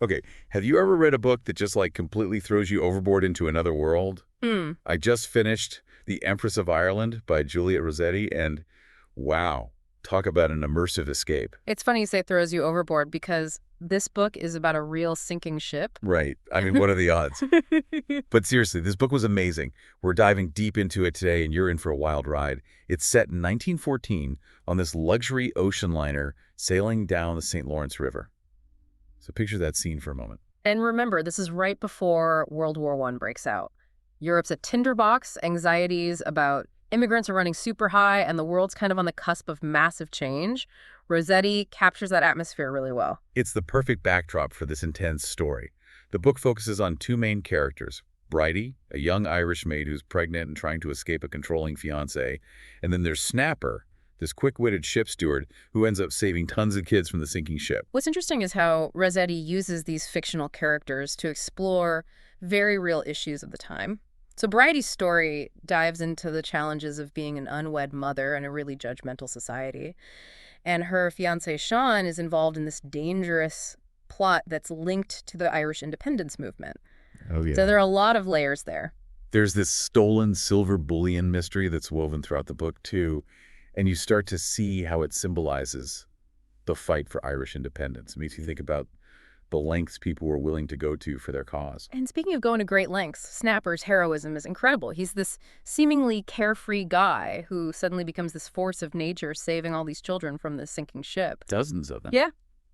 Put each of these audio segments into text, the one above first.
Okay, have you ever read a book that just like completely throws you overboard into another world? Hmm. I just finished The Empress of Ireland by Juliet Rossetti, and wow, talk about an immersive escape. It's funny you say throws you overboard because this book is about a real sinking ship. Right. I mean, what are the odds? But seriously, this book was amazing. We're diving deep into it today, and you're in for a wild ride. It's set in 1914 on this luxury ocean liner sailing down the St. Lawrence River. So picture that scene for a moment. And remember, this is right before World War I breaks out. Europe's a tinderbox, anxieties about immigrants are running super high, and the world's kind of on the cusp of massive change. Rossetti captures that atmosphere really well. It's the perfect backdrop for this intense story. The book focuses on two main characters, Bridey, a young Irish maid who's pregnant and trying to escape a controlling fiancé, and then there's Snapper, this quick-witted ship steward who ends up saving tons of kids from the sinking ship. What's interesting is how Rossetti uses these fictional characters to explore very real issues of the time. So Bridey's story dives into the challenges of being an unwed mother in a really judgmental society. And her fiancé Sean is involved in this dangerous plot that's linked to the Irish independence movement. Oh, So yeah. there are a lot of layers there. There's this stolen silver bullion mystery that's woven throughout the book, too, and you start to see how it symbolizes the fight for Irish independence. It makes you think about the lengths people were willing to go to for their cause. And speaking of going to great lengths, Snapper's heroism is incredible. He's this seemingly carefree guy who suddenly becomes this force of nature saving all these children from this sinking ship. Dozens of them. Yeah,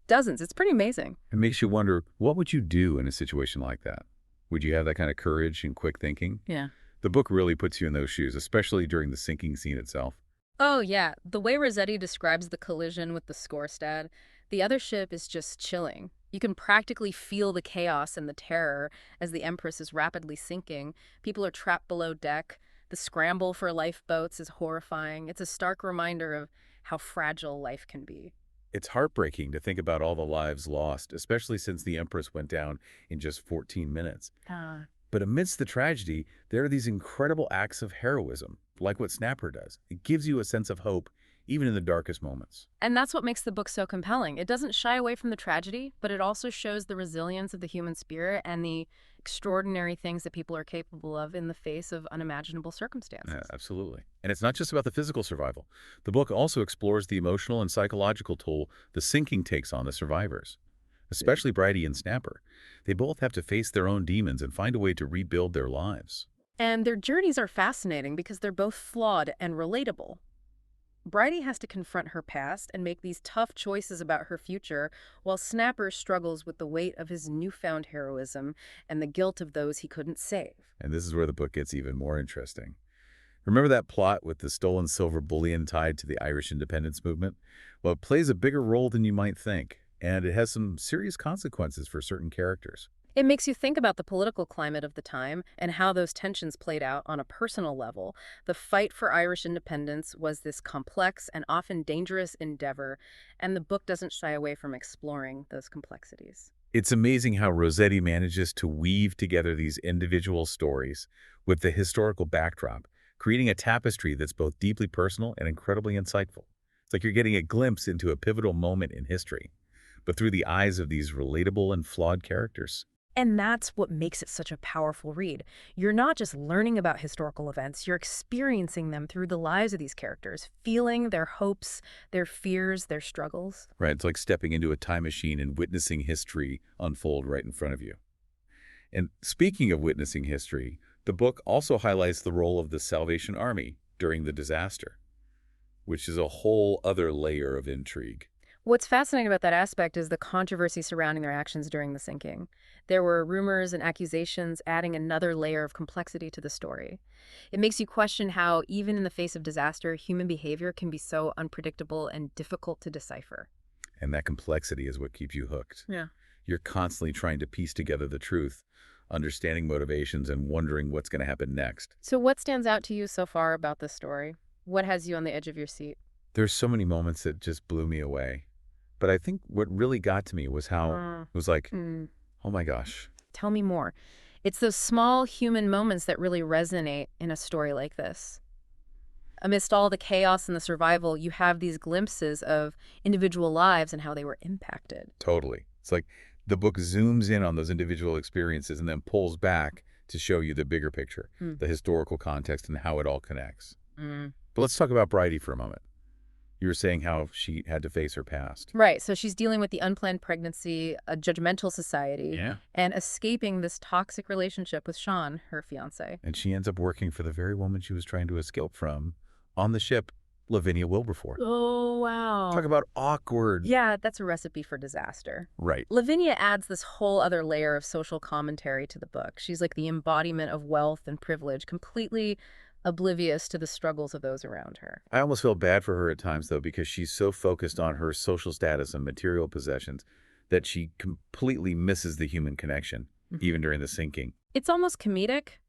dozens. It's pretty amazing. It makes you wonder, what would you do in a situation like that? Would you have that kind of courage and quick thinking? Yeah. The book really puts you in those shoes, especially during the sinking scene itself. Oh, yeah. The way Rossetti describes the collision with the Skorstad, the other ship is just chilling. You can practically feel the chaos and the terror as the Empress is rapidly sinking. People are trapped below deck. The scramble for lifeboats is horrifying. It's a stark reminder of how fragile life can be. It's heartbreaking to think about all the lives lost, especially since the Empress went down in just 14 minutes. Ah. But amidst the tragedy, there are these incredible acts of heroism, like what Snapper does. It gives you a sense of hope, even in the darkest moments. And that's what makes the book so compelling. It doesn't shy away from the tragedy, but it also shows the resilience of the human spirit and the extraordinary things that people are capable of in the face of unimaginable Yeah, circumstances. absolutely. And it's not just about the physical survival. The book also explores the emotional and psychological toll the sinking takes on the survivors, especially Bridey and Snapper. They both have to face their own demons and find a way to rebuild their lives. And their journeys are fascinating because they're both flawed and relatable. Bridey has to confront her past and make these tough choices about her future, while Snapper struggles with the weight of his newfound heroism and the guilt of those he couldn't save. And this is where the book gets even more interesting. Remember that plot with the stolen silver bullion tied to the Irish independence movement? Well, it plays a bigger role than you might think, and it has some serious consequences for certain characters. It makes you think about the political climate of the time and how those tensions played out on a personal level. The fight for Irish independence was this complex and often dangerous endeavor, and the book doesn't shy away from exploring those complexities. It's amazing how Rossetti manages to weave together these individual stories with the historical backdrop, creating a tapestry that's both deeply personal and incredibly insightful. It's like you're getting a glimpse into a pivotal moment in history, but through the eyes of these relatable and flawed characters. And that's what makes it such a powerful read. You're not just learning about historical events, you're experiencing them through the lives of these characters, feeling their hopes, their fears, their struggles. Right? It's like stepping into a time machine and witnessing history unfold right in front of you. And speaking of witnessing history, the book also highlights the role of the Salvation Army during the disaster, which is a whole other layer of intrigue. What's fascinating about that aspect is the controversy surrounding their actions during the sinking. There were rumors and accusations adding another layer of complexity to the story. It makes you question how, even in the face of disaster, human behavior can be so unpredictable and difficult to decipher. And that complexity is what keeps you hooked. Yeah. You're constantly trying to piece together the truth, understanding motivations, and wondering what's going to happen next. So what stands out to you so far about this story? What has you on the edge of your seat? There's so many moments that just blew me away. But I think what really got to me was how it was like, Mm. oh my gosh. Tell me more. It's those small human moments that really resonate in a story like this. Amidst all the chaos and the survival, you have these glimpses of individual lives and how they were impacted. Totally. It's like The book zooms in on those individual experiences and then pulls back to show you the bigger picture, Hmm. the historical context, and how it all connects. Mm. But let's talk about Bridey for a moment. You were saying how she had to face her past. Right, so she's dealing with the unplanned pregnancy, a judgmental society, Yeah. and escaping this toxic relationship with Sean, her fiance. And she ends up working for the very woman she was trying to escape from on the ship, Lavinia Wilberforce. Oh, wow. Talk about awkward. Yeah, that's a recipe for disaster. Right. Lavinia adds this whole other layer of social commentary to the book. She's like the embodiment of wealth and privilege, completely oblivious to the struggles of those around her. I almost feel bad for her at times, though, because she's so focused on her social status and material possessions that she completely misses the human connection, even during the sinking. It's almost comedic,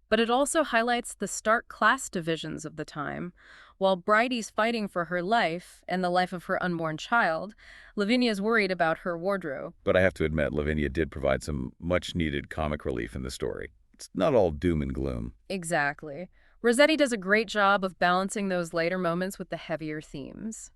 but it also highlights the stark class divisions of the time. While Bridey's fighting for her life and the life of her unborn child, Lavinia's worried about her wardrobe. But I have to admit, Lavinia did provide some much-needed comic relief in the story. It's not all doom and gloom. Exactly. Rossetti does a great job of balancing those lighter moments with the heavier themes.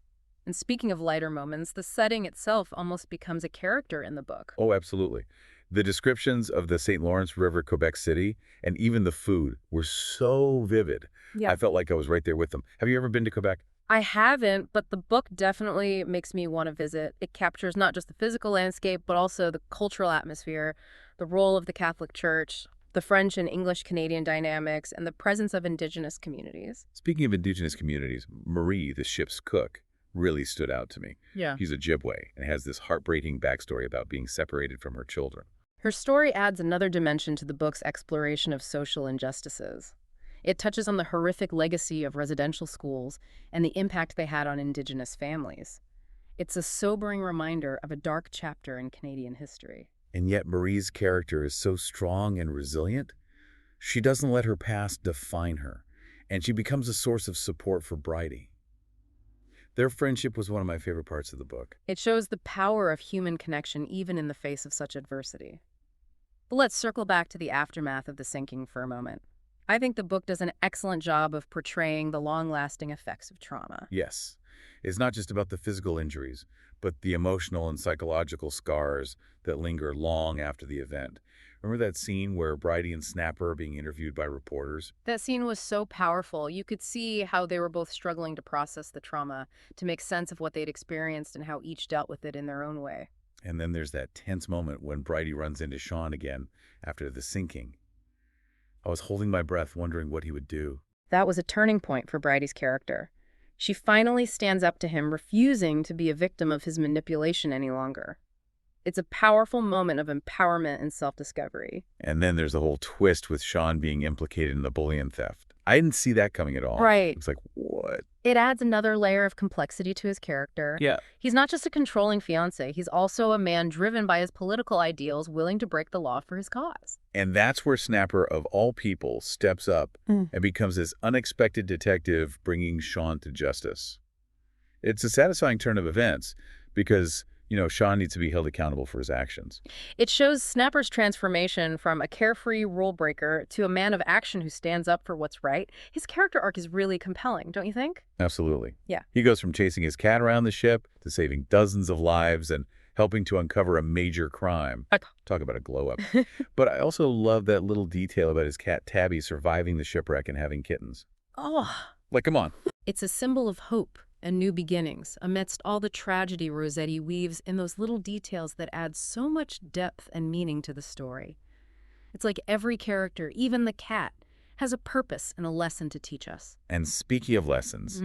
And speaking of lighter moments, the setting itself almost becomes a character in the book. Oh, absolutely. The descriptions of the St. Lawrence River, Quebec City, and even the food were so vivid. Yeah. I felt like I was right there with them. Have you ever been to Quebec? I haven't, but the book definitely makes me want to visit. It captures not just the physical landscape, but also the cultural atmosphere, the role of the Catholic Church, the French and English-Canadian dynamics, and the presence of Indigenous communities. Speaking of Indigenous communities, Marie, the ship's cook, really stood out to me. Yeah. He's a Ojibwe and has this heartbreaking backstory about being separated from her children. Her story adds another dimension to the book's exploration of social injustices. It touches on the horrific legacy of residential schools and the impact they had on Indigenous families. It's a sobering reminder of a dark chapter in Canadian history. And yet Marie's character is so strong and resilient. She doesn't let her past define her, and she becomes a source of support for Bridey. Their friendship was one of my favorite parts of the book. It shows the power of human connection even in the face of such adversity. But let's circle back to the aftermath of the sinking for a moment. I think the book does an excellent job of portraying the long-lasting effects of trauma. Yes, it's not just about the physical injuries, but the emotional and psychological scars that linger long after the event. Remember that scene where Bridey and Snapper are being interviewed by reporters? That scene was so powerful. You could see how they were both struggling to process the trauma, to make sense of what they'd experienced and how each dealt with it in their own way. And then there's that tense moment when Bridey runs into Sean again after the sinking. I was holding my breath, wondering what he would do. That was a turning point for Bridey's character. She finally stands up to him, refusing to be a victim of his manipulation any longer. It's a powerful moment of empowerment and self-discovery. And then there's the whole twist with Sean being implicated in the bullion theft. I didn't see that coming at all. Right. It's like, what? It adds another layer of complexity to his character. Yeah. He's not just a controlling fiancé, he's also a man driven by his political ideals, willing to break the law for his cause. And that's where Snapper, of all people, steps up and becomes this unexpected detective bringing Sean to justice. It's a satisfying turn of events because, Sean needs to be held accountable for his actions. It shows Snapper's transformation from a carefree rule breaker to a man of action who stands up for what's right. His character arc is really compelling, don't you think? Absolutely. Yeah. He goes from chasing his cat around the ship to saving dozens of lives and helping to uncover a major crime. Talk about a glow-up. But I also love that little detail about his cat Tabby surviving the shipwreck and having kittens. Oh. Like, come on. It's a symbol of hope and new beginnings amidst all the tragedy Rossetti weaves in those little details that add so much depth and meaning to the story. It's like every character, even the cat, has a purpose and a lesson to teach us. And speaking of lessons,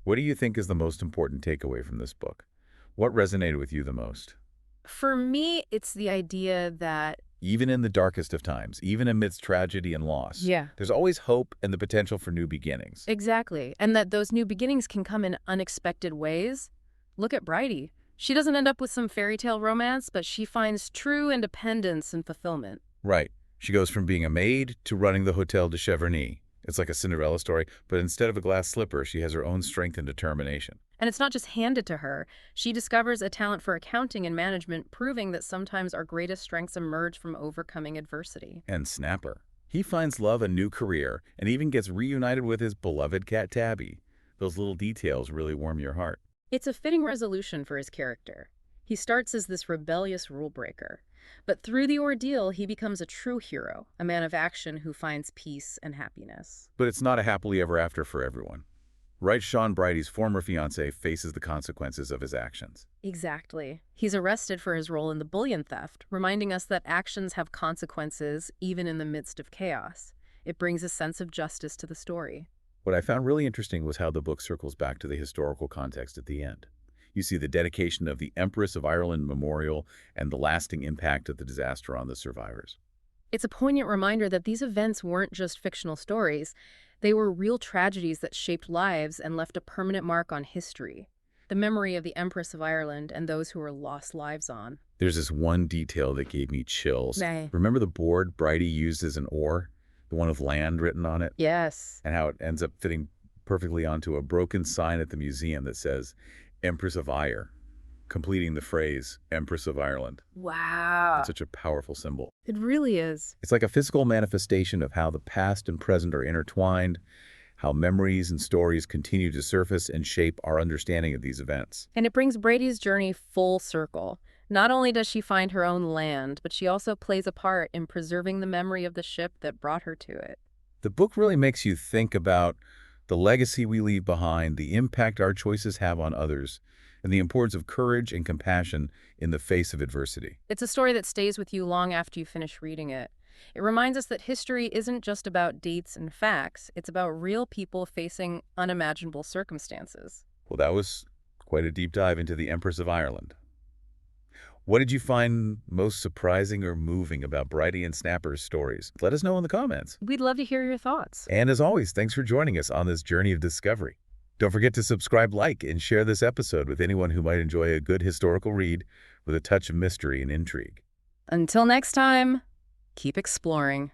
what do you think is the most important takeaway from this book? What resonated with you the most? For me, it's the idea that even in the darkest of times, even amidst tragedy and loss, there's always hope and the potential for new beginnings. Exactly. And that those new beginnings can come in unexpected ways. Look at Bridey. She doesn't end up with some fairy tale romance, but she finds true independence and fulfillment. Right. She goes from being a maid to running the Hotel de Cheverny. It's like a Cinderella story, but instead of a glass slipper, she has her own strength and determination. And it's not just handed to her. She discovers a talent for accounting and management, proving that sometimes our greatest strengths emerge from overcoming adversity. And Snapper. He finds love, a new career, and even gets reunited with his beloved cat Tabby. Those little details really warm your heart. It's a fitting resolution for his character. He starts as this rebellious rule breaker, but through the ordeal, he becomes a true hero, a man of action who finds peace and happiness. But it's not a happily ever after for everyone. Right, Sean Bridey's former fiancée faces the consequences of his actions. Exactly. He's arrested for his role in the bullion theft, reminding us that actions have consequences even in the midst of chaos. It brings a sense of justice to the story. What I found really interesting was how the book circles back to the historical context at the end. You see the dedication of the Empress of Ireland memorial and the lasting impact of the disaster on the survivors. It's a poignant reminder that these events weren't just fictional stories. They were real tragedies that shaped lives and left a permanent mark on history. The memory of the Empress of Ireland and those who were lost lives on. There's this one detail that gave me chills. Nay. Remember the board Bridey used as an oar? The one with land written on it? Yes. And how it ends up fitting perfectly onto a broken sign at the museum that says, Empress of Ire, completing the phrase, Empress of Ireland. Wow. It's such a powerful symbol. It really is. It's like a physical manifestation of how the past and present are intertwined, how memories and stories continue to surface and shape our understanding of these events. And it brings Brady's journey full circle. Not only does she find her own land, but she also plays a part in preserving the memory of the ship that brought her to it. The book really makes you think about the legacy we leave behind, the impact our choices have on others, and the importance of courage and compassion in the face of adversity. It's a story that stays with you long after you finish reading it. It reminds us that history isn't just about dates and facts. It's about real people facing unimaginable circumstances. Well, that was quite a deep dive into the Empress of Ireland. What did you find most surprising or moving about Bridey and Snapper's stories? Let us know in the comments. We'd love to hear your thoughts. And as always, thanks for joining us on this journey of discovery. Don't forget to subscribe, like, and share this episode with anyone who might enjoy a good historical read with a touch of mystery and intrigue. Until next time, keep exploring.